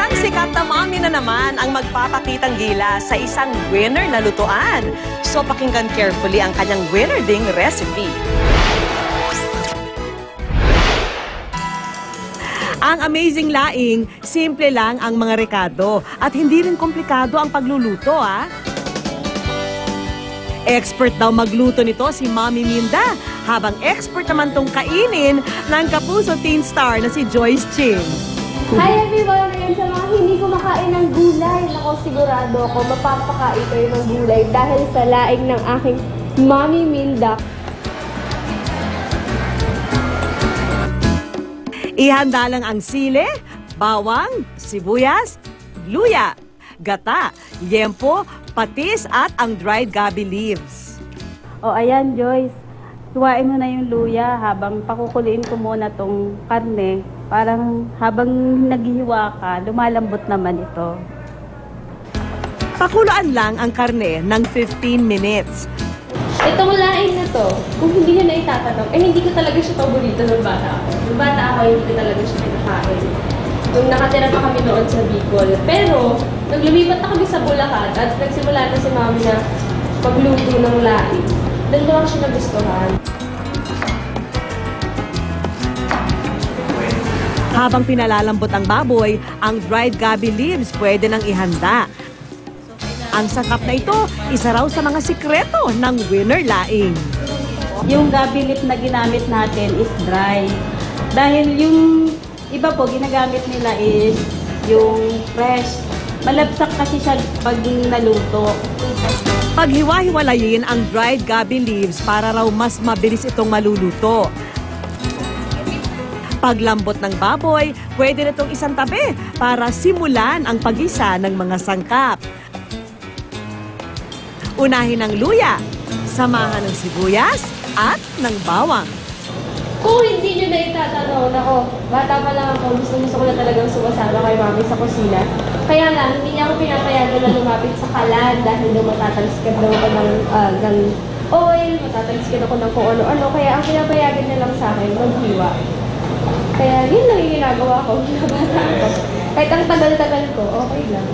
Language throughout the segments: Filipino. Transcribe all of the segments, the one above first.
Isang sikat na mami na naman ang magpapakitang gila sa isang winner na lutuan. So pakinggan carefully ang kanyang winner ding recipe. Ang amazing laing, simple lang ang mga rekado at hindi rin komplikado ang pagluluto, Expert daw magluto nito si Mami Minda, habang expert naman tong kainin ng Kapuso teen star na si Joyce Ching. Hi everyone! Ngayon sa mga hindi kumakain ng gulay, ako sigurado ako mapapakain kayo ng gulay dahil sa laing ng aking Mami Minda. Ihanda lang ang sile, bawang, sibuyas, luya, gata, yempo, patis at ang dried gabi leaves. O ayan Joyce, hiwain mo na yung luya habang pakukuliin ko muna tong karne. Parang habang naghihiwa ka, lumalambot naman ito. Pakuluan lang ang karne ng 15 minutes. Itong laing na to, kung hindi nyo na itatanong, hindi ko talaga siya paborito ng bata ako. Nung bata ako, hindi ko talaga siya pinakain. Nung nakatira pa kami noon sa Bicol. Pero, nung lumipat na kami sa Bulacan at nagsimula na si Mami na magluto ng laing, doon ko lang siya nagustuhan. Habang pinalalambot ang baboy, ang dried gabi leaves pwede nang ihanda. Ang sangkap na ito, isa raw sa mga sikreto ng winner laing. Yung gabi leaf na ginamit natin is dry. Dahil yung iba po, ginagamit nila is yung fresh. Malabsak kasi siya pag naluto. Paghiwa-hiwalayin ang dried gabi leaves para raw mas mabilis itong maluluto. Paglambot ng baboy, pwede na itong isang tabi para simulan ang pag-isa ng mga sangkap. Unahin ang luya, samahan ng sibuyas at ng bawang. Kung hindi nyo na itatanong, ako, bata pa lang ako, gusto ko na talagang sumasama kay Mami sa kusina. Kaya lang, hindi niya ako pinapayagan na lumapit sa kalan dahil daw matatalsikan daw ako ng oil, matatalsikan ako ng kung ano-ano. Kaya ang pinapayagan niya lang sa akin, maghiwa. Kaya yun lang yung ginagawa ko, bata ako. Kahit ang tagal-tagal ko, okay lang.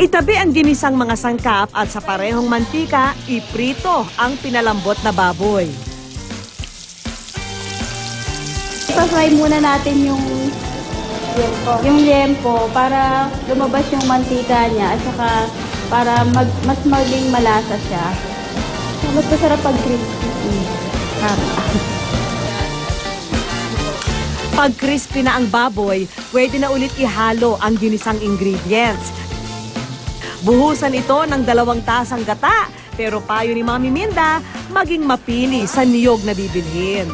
Itabi ang ginisang mga sangkap at sa parehong mantika, iprito ang pinalambot na baboy. Ipafry muna natin yung liempo para lumabas yung mantika niya at saka para mas maging malasa siya. Mas masarap pag crispy. Pag crispy na ang baboy, pwede na ulit ihalo ang ginisang ingredients. Buhusan ito ng 2 tasang gata, pero payo ni Mami Minda, maging mapili sa niyog na bibilhin.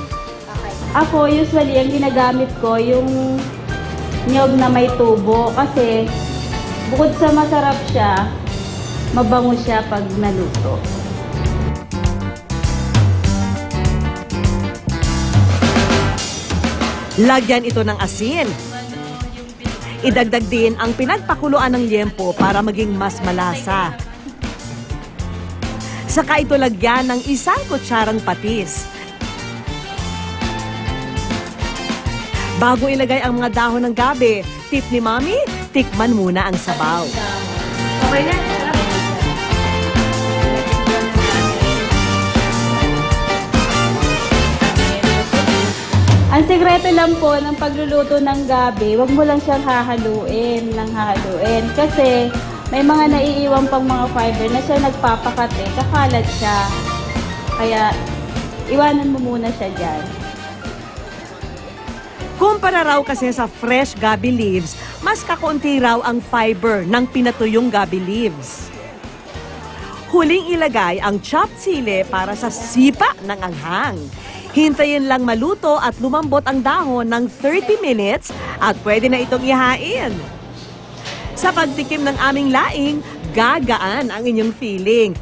Ako, usually, ang ginagamit ko, yung niyog na may tubo. Kasi, bukod sa masarap siya, mabango siya pag naluto. Lagyan ito ng asin. Idagdag din ang pinagpakuluan ng liempo para maging mas malasa. Saka ito lagyan ng 1 kutsarang patis. Bago ilagay ang mga dahon ng gabi, tip ni Mami, tikman muna ang sabaw. Okay na? Ang sekreto lang po ng pagluluto ng gabi, wag mo lang siyang hahaluin. Kasi may mga naiiwan pang mga fiber na siya nagpapakate, kakalat siya. Kaya iwanan mo muna siya dyan. Kumpara raw kasi sa fresh gabi leaves, mas kakaunti raw ang fiber ng pinatuyong gabi leaves. Huling ilagay ang chopped sili para sa sipa ng anghang. Hintayin lang maluto at lumambot ang dahon ng 30 minutes at pwede na itong ihain. Sa pagtikim ng aming laing, gagaan ang inyong feeling.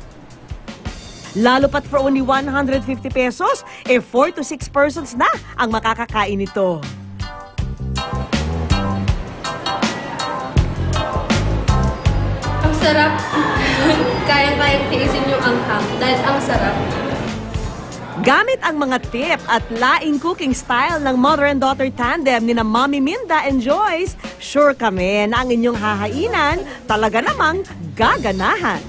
Lalo pat for only 150 pesos, 4 to 6 persons na ang makakakain nito. Ang sarap. Kaya-kaya tiisin yung anghang dahil ang sarap. Gamit ang mga tip at laing cooking style ng mother and daughter tandem ni na Mommy Minda and Joyce, sure kami na ang inyong hahainan talaga namang gaganahan.